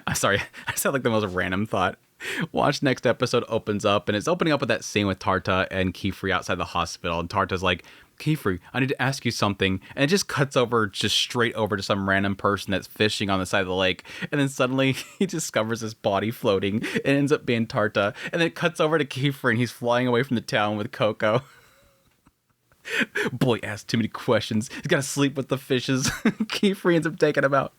I'm sorry, I sound like the most random thought. Watch next episode opens up, and it's opening up with that scene with Tarta and Kiefer outside the hospital, and Tarta's like, Kiefer, I need to ask you something. And it just cuts over, just straight over to some random person that's fishing on the side of the lake. And then suddenly he discovers his body floating. It ends up being Tarta. And then it cuts over to Kiefer, and he's flying away from the town with Coco. Boy asked too many questions. He's got to sleep with the fishes. Kiefer ends up taking him out.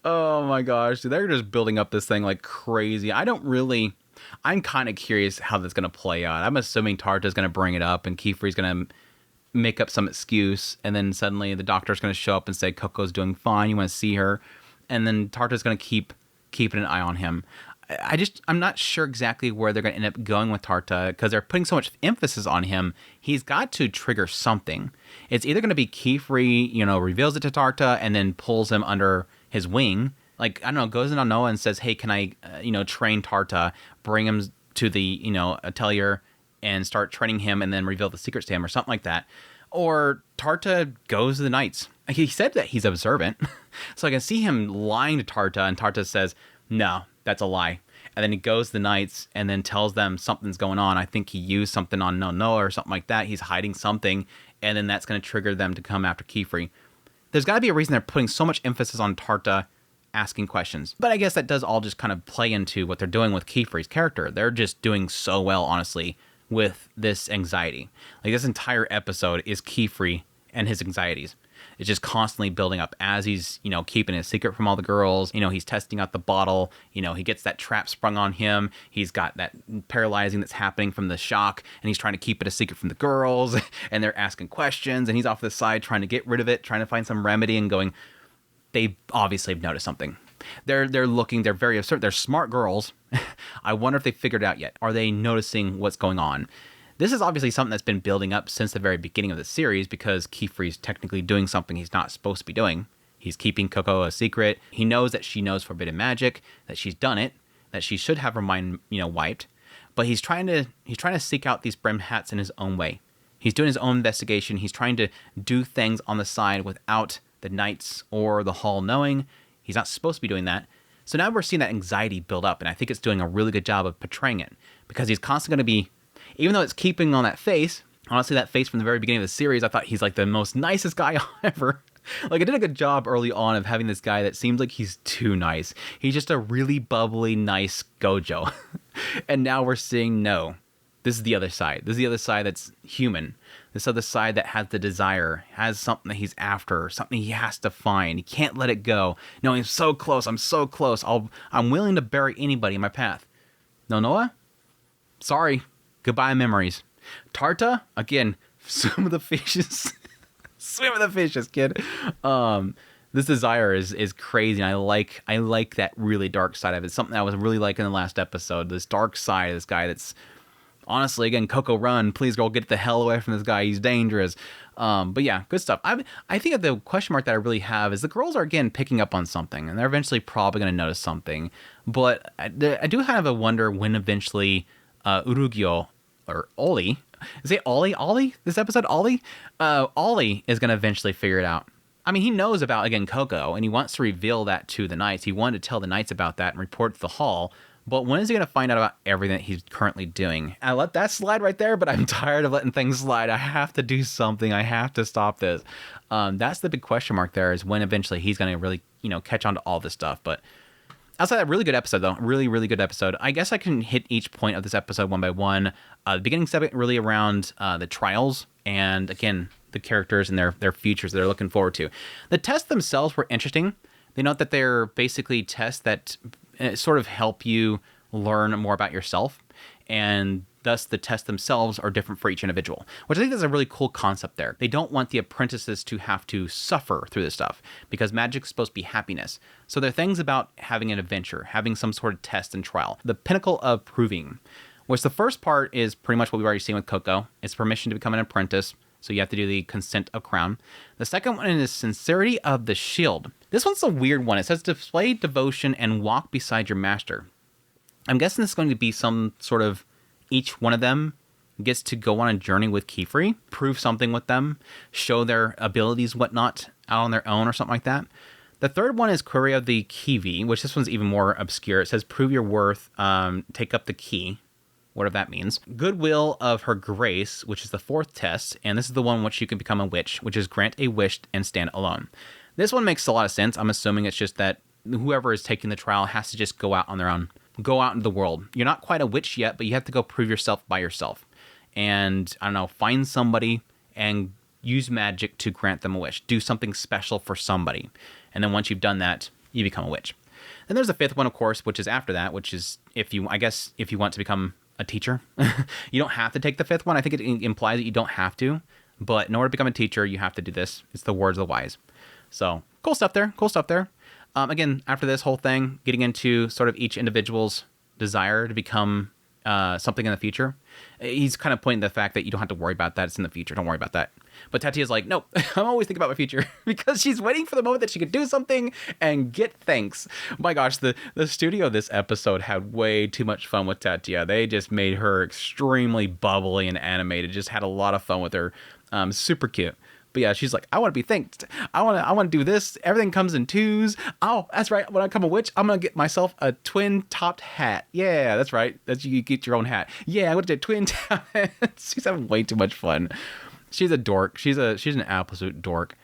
Oh my gosh. Dude, they're just building up this thing like crazy. I'm kind of curious how that's going to play out. I'm assuming Tarta's going to bring it up, and Kiefer's going to make up some excuse, and then suddenly the doctor's going to show up and say Coco's doing fine, you want to see her, and then Tarta's going to keep an eye on him. I'm not sure exactly where they're going to end up going with Tarta, because they're putting so much emphasis on him. He's got to trigger something. It's either going to be Kiefer, reveals it to Tarta and then pulls him under his wing, like, I don't know, goes in on Noah and says, hey, can I train Tarta, bring him to the Atelier and start training him, and then reveal the secrets to him, or something like that. Or Tarta goes to the Knights. He said that he's observant, so I can see him lying to Tarta, and Tarta says, no, that's a lie. And then he goes to the Knights and then tells them something's going on. I think he used something on Noah or something like that. He's hiding something, and then that's going to trigger them to come after Kiefer. There's got to be a reason they're putting so much emphasis on Tarta asking questions. But I guess that does all just kind of play into what they're doing with Kiefer's character. They're just doing so well, honestly, with this anxiety. Like, this entire episode is Kiefer and his anxieties. It's just constantly building up as he's, keeping it a secret from all the girls. He's testing out the bottle. He gets that trap sprung on him. He's got that paralyzing that's happening from the shock, and he's trying to keep it a secret from the girls, and they're asking questions, and he's off to the side trying to get rid of it, trying to find some remedy, and going, they obviously have noticed something. They're looking, they're very observant. They're smart girls. I wonder if they figured it out yet. Are they noticing what's going on? This is obviously something that's been building up since the very beginning of the series, because Kiefer's technically doing something he's not supposed to be doing. He's keeping Coco a secret. He knows that she knows forbidden magic, that she's done it, that she should have her mind, wiped. But he's trying to seek out these brim hats in his own way. He's doing his own investigation. He's trying to do things on the side without the Knights or the Hall knowing. He's not supposed to be doing that. So now we're seeing that anxiety build up, and I think it's doing a really good job of portraying it, because he's constantly going to be, even though it's keeping on that face, honestly, that face from the very beginning of the series, I thought he's like the most nicest guy ever. Like, it did a good job early on of having this guy that seems like he's too nice. He's just a really bubbly, nice Gojo. And now we're seeing, no, this is the other side. This is the other side that's human. This other side that has the desire, has something that he's after, something he has to find. He can't let it go. No, I'm so close. I'm so close. I'm willing to bury anybody in my path. No, Noah? Sorry. Goodbye, memories. Tarta? Again, swim with the fishes. Swim with the fishes, kid. This desire is crazy, and I like that really dark side of it. It's something I was really liking in the last episode. This dark side of this guy that's, honestly, again, Coco, run. Please, girl, get the hell away from this guy. He's dangerous. But yeah, good stuff. I think that the question mark that I really have is the girls are, again, picking up on something, and they're eventually probably going to notice something. But I do have a wonder when eventually Urugyo, or Oli, is it Ollie? This episode, Ollie? Ollie is going to eventually figure it out. I mean, he knows about, again, Coco, and he wants to reveal that to the Knights. He wanted to tell the Knights about that and report to the Hall. But when is he going to find out about everything that he's currently doing? I let that slide right there, but I'm tired of letting things slide. I have to do something. I have to stop this. That's the big question mark there, is when eventually he's going to really, catch on to all this stuff. But outside that, really good episode, though. Really, really good episode. I guess I can hit each point of this episode one by one. The beginning segment really around the trials, and again, the characters and their futures that they're looking forward to. The tests themselves were interesting. They note that they're basically tests that sort of help you learn more about yourself, and thus the tests themselves are different for each individual, which I think is a really cool concept there. They don't want the apprentices to have to suffer through this stuff, because magic's supposed to be happiness. So there are things about having an adventure, having some sort of test and trial, the pinnacle of proving, which the first part is pretty much what we've already seen with Coco. It's permission to become an apprentice. So you have to do the consent of crown. The second one is sincerity of the shield. This one's a weird one. It says display devotion and walk beside your master. I'm guessing this is going to be some sort of, each one of them gets to go on a journey with Kiefer, prove something with them, show their abilities, whatnot, out on their own or something like that. The third one is Query of the Kiwi, which this one's even more obscure. It says, prove your worth, take up the key, whatever that means. Goodwill of her grace, which is the fourth test, and this is the one which you can become a witch, which is grant a wish and stand alone. This one makes a lot of sense. I'm assuming it's just that whoever is taking the trial has to just go out on their own, go out into the world. You're not quite a witch yet, but you have to go prove yourself by yourself. And, I don't know, find somebody and use magic to grant them a wish. Do something special for somebody. And then once you've done that, you become a witch. Then there's the fifth one, of course, which is after that, which is if you want to become a teacher. You don't have to take the fifth one. I think it implies that you don't have to. But in order to become a teacher, you have to do this. It's the words of the wise. So cool stuff there. Cool stuff there. Again, after this whole thing, getting into sort of each individual's desire to become something in the future. He's kind of pointing to the fact that you don't have to worry about that. It's in the future. Don't worry about that. But Tatia's like, nope, I'm always thinking about my future because she's waiting for the moment that she could do something and get thanks. My gosh, the studio this episode had way too much fun with Tatia. They just made her extremely bubbly and animated. Just had a lot of fun with her. Super cute. But yeah, she's like, I want to be thanked. I want to do this. Everything comes in twos. Oh, that's right. When I become a witch, I'm going to get myself a twin-topped hat. Yeah, that's right. You get your own hat. Yeah, I'm going to get a twin-topped hat. She's having way too much fun. She's a dork. She's an absolute dork.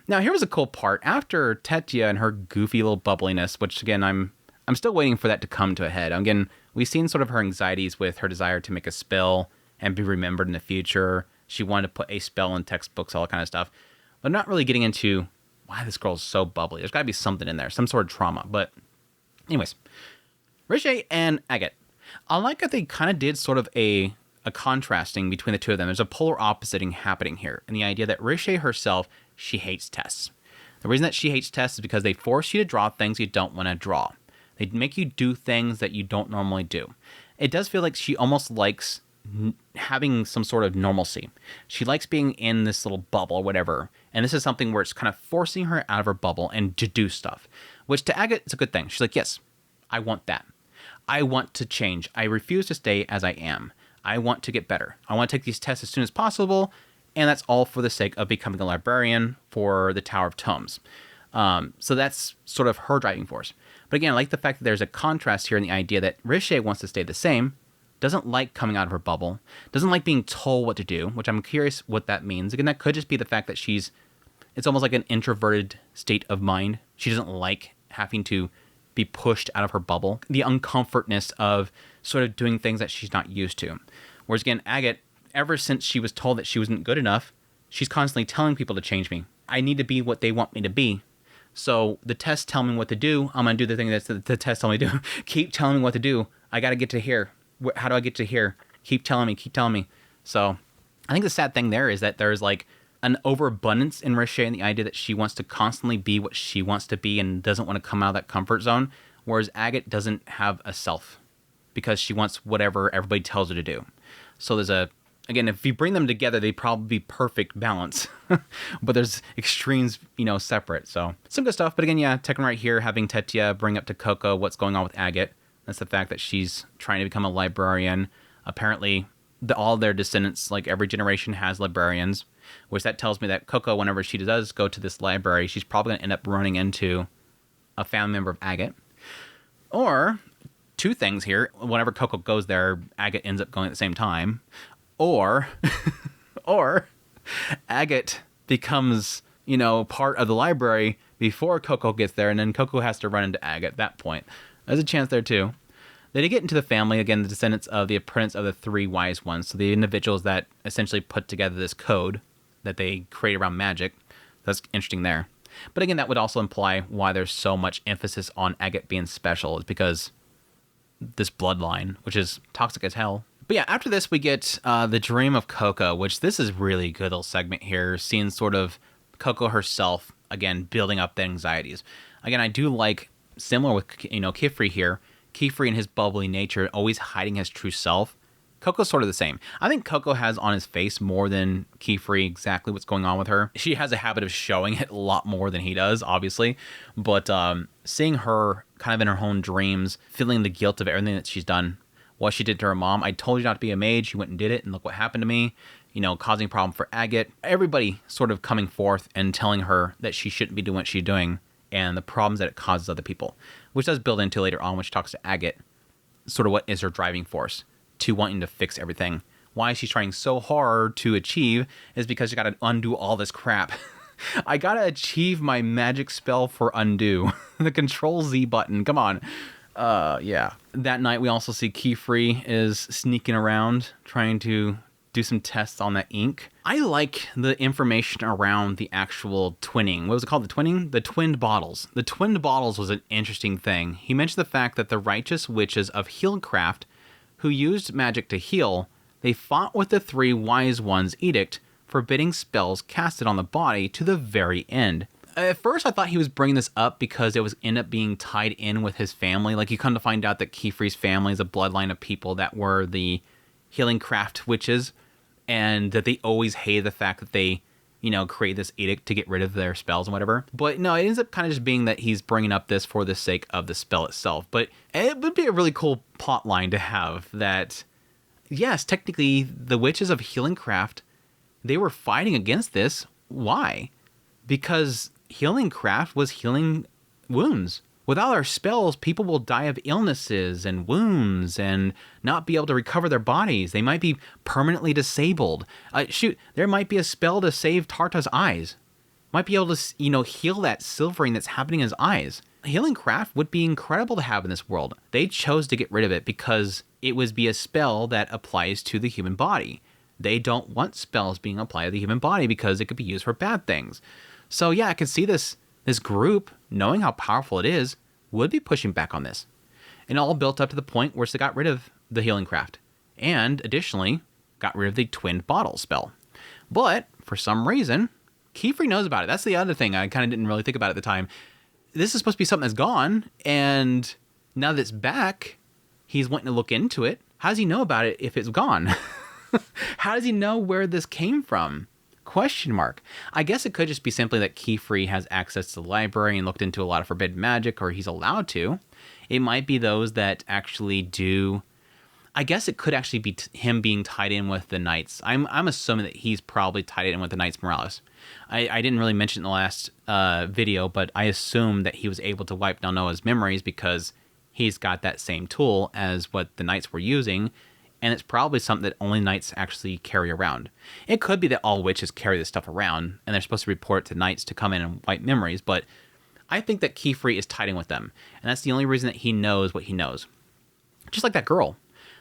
Now, here was a cool part. After Tetia and her goofy little bubbliness, which, again, I'm still waiting for that to come to a head. Again, we've seen sort of her anxieties with her desire to make a spell and be remembered in the future. She wanted to put a spell in textbooks, all that kind of stuff. But I'm not really getting into why this girl's so bubbly. There's got to be something in there, some sort of trauma. But anyways, Riche and Agate. I like that they kind of did sort of a contrasting between the two of them. There's a polar oppositing happening here. And the idea that Riche herself, she hates tests. The reason that she hates tests is because they force you to draw things you don't want to draw. They make you do things that you don't normally do. It does feel like she almost likes having some sort of normalcy. She likes being in this little bubble or whatever. And this is something where it's kind of forcing her out of her bubble and to do stuff, which to Agate is a good thing. She's like, yes, I want that. I want to change. I refuse to stay as I am. I want to get better. I want to take these tests as soon as possible. And that's all for the sake of becoming a librarian for the Tower of Tomes. So that's sort of her driving force. But again, I like the fact that there's a contrast here in the idea that Riche wants to stay the same, doesn't like coming out of her bubble, doesn't like being told what to do, which I'm curious what that means. Again, that could just be the fact that it's almost like an introverted state of mind. She doesn't like having to be pushed out of her bubble, the uncomfortness of sort of doing things that she's not used to. Whereas again, Agate, ever since she was told that she wasn't good enough, she's constantly telling people to change me. I need to be what they want me to be. So the tests tell me what to do. I'm going to do the thing that the tests tell me to do. Keep telling me what to do. I got to get to here. How do I get to here? Keep telling me. So I think the sad thing there is that there's like an overabundance in Riche and the idea that she wants to constantly be what she wants to be and doesn't want to come out of that comfort zone. Whereas Agate doesn't have a self because she wants whatever everybody tells her to do. So again, if you bring them together, they'd probably be perfect balance. But there's extremes, separate. So some good stuff. But again, yeah, Tekken right here, having Tetia bring up to Coco what's going on with Agate. That's the fact that she's trying to become a librarian. Apparently, all their descendants, like every generation, has librarians, which that tells me that Coco, whenever she does go to this library, she's probably going to end up running into a family member of Agate. Or, two things here. Whenever Coco goes there, Agate ends up going at the same time. Or Agate becomes, part of the library before Coco gets there, and then Coco has to run into Agate at that point. There's a chance there, too. Then you get into the family, again, the descendants of the apprentice of the three wise ones. So the individuals that essentially put together this code that they create around magic. That's interesting there. But again, that would also imply why there's so much emphasis on Agate being special. Is because this bloodline, which is toxic as hell. But yeah, after this, we get the dream of Coco, which this is really good little segment here, seeing sort of Coco herself, again, building up the anxieties. Again, I do like, similar with, Kifri here, Kifri and his bubbly nature, always hiding his true self. Coco's sort of the same. I think Coco has on his face more than Kifri exactly what's going on with her. She has a habit of showing it a lot more than he does, obviously. But seeing her kind of in her own dreams, feeling the guilt of everything that she's done, what she did to her mom. I told you not to be a mage. You went and did it, and look what happened to me. Causing a problem for Agate. Everybody sort of coming forth and telling her that she shouldn't be doing what she's doing. and the problems that it causes other people, which does build into later on when she talks to Agate, sort of what is her driving force to wanting to fix everything. Why she's trying so hard to achieve is because you got to undo all this crap. I got to achieve my magic spell for undo. The Control Z button. Come on. Yeah. That night we also see Keyfree is sneaking around trying to do some tests on that ink. I like the information around the actual twinning. What was it called? The twinning? The twinned bottles. The twinned bottles was an interesting thing. He mentioned the fact that the righteous witches of Healcraft who used magic to heal, they fought with the three wise ones' edict, forbidding spells casted on the body to the very end. At first, I thought he was bringing this up because it was end up being tied in with his family. Like, you come to find out that Keyfree's family is a bloodline of people that were the Healcraft witches, and that they always hated the fact that they, create this edict to get rid of their spells and whatever. But no, it ends up kind of just being that he's bringing up this for the sake of the spell itself. But it would be a really cool plot line to have that, yes, technically, the witches of Healcraft, they were fighting against this. Why? Because Healcraft was healing wounds. Without our spells, people will die of illnesses and wounds and not be able to recover their bodies. They might be permanently disabled. There might be a spell to save Tarta's eyes. Might be able to, heal that silvering that's happening in his eyes. Healcraft would be incredible to have in this world. They chose to get rid of it because it would be a spell that applies to the human body. They don't want spells being applied to the human body because it could be used for bad things. So yeah, I can see this group, knowing how powerful it is, would be pushing back on this. And all built up to the point where they got rid of the Healcraft. And additionally, got rid of the twinned bottle spell. But, for some reason, Keyfree knows about it. That's the other thing I kind of didn't really think about at the time. This is supposed to be something that's gone, and now that it's back, he's wanting to look into it. How does he know about it if it's gone? How does he know where this came from? Question mark. I guess it could just be simply that Keyfree has access to the library and looked into a lot of forbidden magic, or he's allowed to. It might be those that actually do. I guess it could actually be him being tied in with the Knights. I'm assuming that he's probably tied in with the Knights Morales. I didn't really mention in the last video, but I assume that he was able to wipe Noa's memories because he's got that same tool as what the Knights were using. And it's probably something that only Knights actually carry around. It could be that all witches carry this stuff around, and they're supposed to report it to Knights to come in and wipe memories, but I think that Keyfree is tied in with them, and that's the only reason that he knows what he knows. Just like that girl.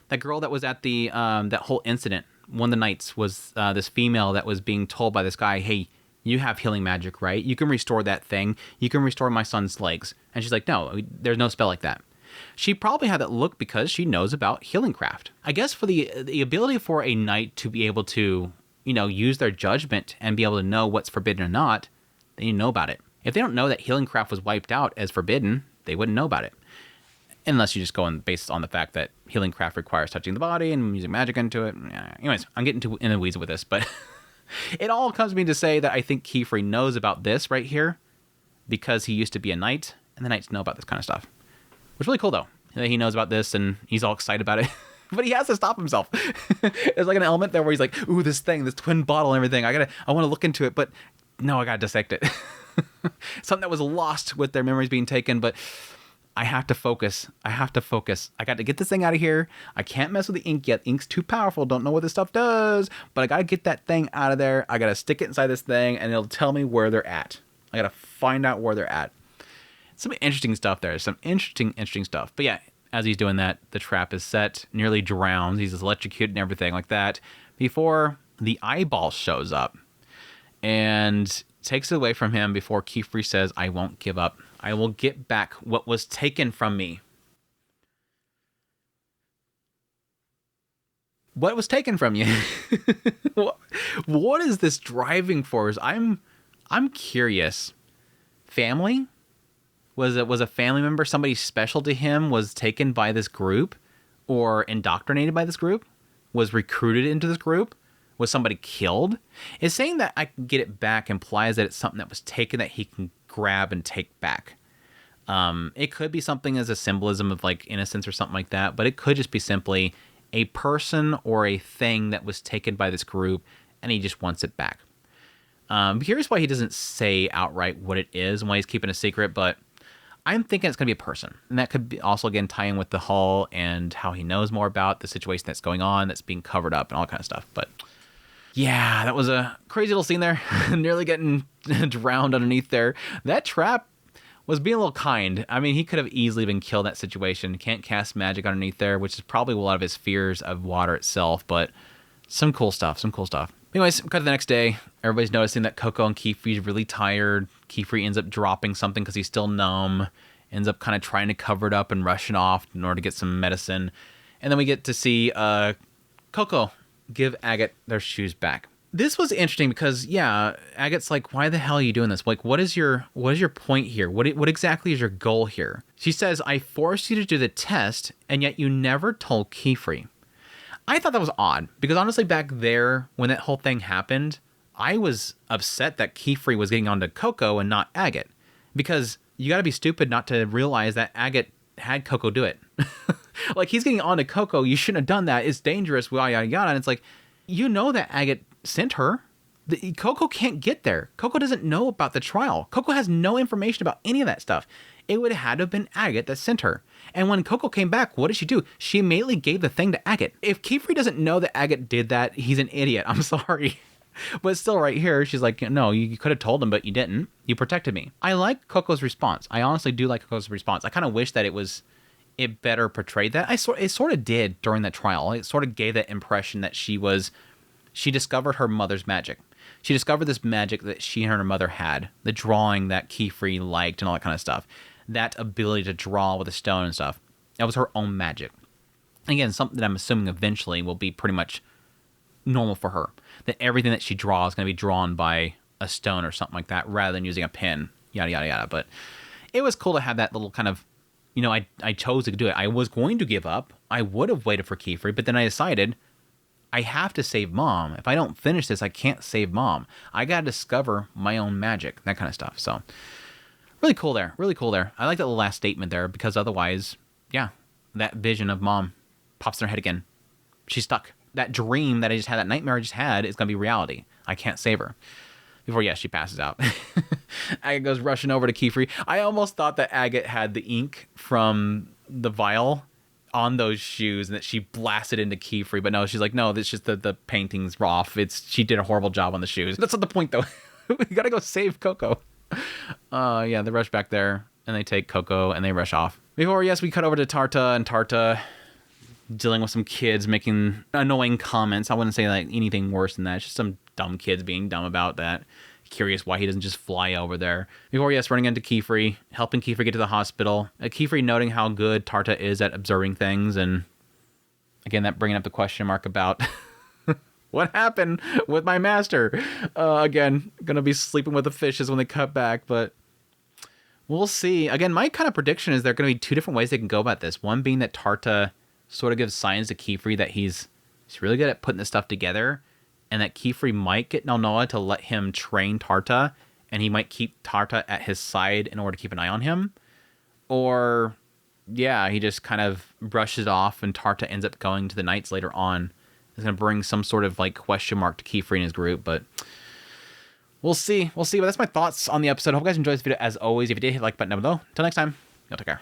That girl that was at the that whole incident, one of the Knights was this female that was being told by this guy, hey, you have healing magic, right? You can restore that thing. You can restore my son's legs. And she's like, no, there's no spell like that. She probably had that look because she knows about Healcraft. I guess for the ability for a knight to be able to, use their judgment and be able to know what's forbidden or not, they need to know about it. If they don't know that Healcraft was wiped out as forbidden, they wouldn't know about it. Unless you just go based on the fact that Healcraft requires touching the body and using magic into it. Anyways, I'm getting in the weeds with this, but it all comes to me to say that I think Keyfree knows about this right here because he used to be a knight, and the knights know about this kind of stuff. Which is really cool, though. He knows about this, and he's all excited about it. But he has to stop himself. There's like an element there where he's like, ooh, this twin bottle and everything. I want to look into it, but no, I got to dissect it. Something that was lost with their memories being taken, but I have to focus. I got to get this thing out of here. I can't mess with the ink yet. Ink's too powerful. Don't know what this stuff does, but I got to get that thing out of there. I got to stick it inside this thing, and it'll tell me where they're at. I got to find out where they're at. Some interesting stuff there. Some interesting stuff. But yeah, as he's doing that, the trap is set, nearly drowns. He's electrocuted and everything like that before the eyeball shows up and takes it away from him before Keyfree says, I won't give up. I will get back what was taken from me. What was taken from you? What is this driving force? I'm curious. Family? Was a family member, somebody special to him, was taken by this group or indoctrinated by this group? Was recruited into this group? Was somebody killed? Is saying that I can get it back implies that it's something that was taken that he can grab and take back. It could be something as a symbolism of like innocence or something like that, but it could just be simply a person or a thing that was taken by this group and he just wants it back. I'm curious why he doesn't say outright what it is and why he's keeping a secret, but I'm thinking it's going to be a person. And that could be also, again, tie in with the hull and how he knows more about the situation that's going on, that's being covered up and all that kind of stuff. But yeah, that was a crazy little scene there. Nearly getting drowned underneath there. That trap was being a little kind. I mean, he could have easily been killed in that situation. Can't cast magic underneath there, which is probably a lot of his fears of water itself, but some cool stuff, some cool stuff. Anyways, cut to the next day. Everybody's noticing that Coco and Keyfree's really tired. Keyfree ends up dropping something because he's still numb. Ends up kind of trying to cover it up and rushing off in order to get some medicine. And then we get to see Coco give Agate their shoes back. This was interesting because, yeah, Agate's like, why the hell are you doing this? Like, what is your point here? What exactly is your goal here? She says, I forced you to do the test, and yet you never told Keyfree. I thought that was odd, because honestly, back there, when that whole thing happened, I was upset that Keyfree was getting onto Coco and not Agate. Because you gotta be stupid not to realize that Agate had Coco do it. Like, he's getting onto Coco, you shouldn't have done that, it's dangerous, yada, yada, yada. And it's like, you know that Agate sent her. Coco can't get there. Coco doesn't know about the trial. Coco has no information about any of that stuff. It would have had to have been Agate that sent her. And when Coco came back, what did she do? She immediately gave the thing to Agate. If Keyfree doesn't know that Agate did that, he's an idiot. I'm sorry. But still right here, she's like, no, you could have told him, but you didn't. You protected me. I like Coco's response. I honestly do like Coco's response. I kind of wish that it better portrayed that. It sort of did during that trial. It sort of gave that impression that she discovered her mother's magic. She discovered this magic that she and her mother had. The drawing that Keyfree liked and all that kind of stuff. That ability to draw with a stone and stuff. That was her own magic. Again, something that I'm assuming eventually will be pretty much normal for her. That everything that she draws is going to be drawn by a stone or something like that, rather than using a pen, yada, yada, yada. But it was cool to have that little kind of, I chose to do it. I was going to give up. I would have waited for Keyfree, but then I decided I have to save Mom. If I don't finish this, I can't save Mom. I got to discover my own magic, that kind of stuff. So really cool there. Really cool there. I like that last statement there, because otherwise, yeah, that vision of Mom pops in her head again. She's stuck. That dream that I just had, that nightmare I just had, is going to be reality. I can't save her. Before, yes, she passes out. Agate goes rushing over to Keyfree. I almost thought that Agate had the ink from the vial on those shoes and that she blasted into Keyfree. But no, she's like, no, it's just the paintings were off. She did a horrible job on the shoes. That's not the point, though. We got to go save Coco. Yeah, they rush back there, and they take Coco, and they rush off. Before, yes, we cut over to Tarta, and Tarta dealing with some kids making annoying comments. I wouldn't say like anything worse than that. It's just some dumb kids being dumb about that. Curious why he doesn't just fly over there. Before, yes, running into Keyfree, helping Keyfree get to the hospital. Keyfree noting how good Tarta is at observing things, and again, that bringing up the question mark about what happened with my master. Again, gonna be sleeping with the fishes when they cut back, but we'll see. Again, my kind of prediction is there are gonna be two different ways they can go about this. One being that Tarta sort of gives signs to Keyfree that he's really good at putting this stuff together, and that Keyfree might get Nonoa to let him train Tarta, and he might keep Tarta at his side in order to keep an eye on him. Or, yeah, he just kind of brushes it off, and Tarta ends up going to the Knights later on. It's going to bring some sort of like question mark to Keyfree and his group, but we'll see. But that's my thoughts on the episode. Hope you guys enjoyed this video as always. If you did, hit the like button down below. Until next time, y'all take care.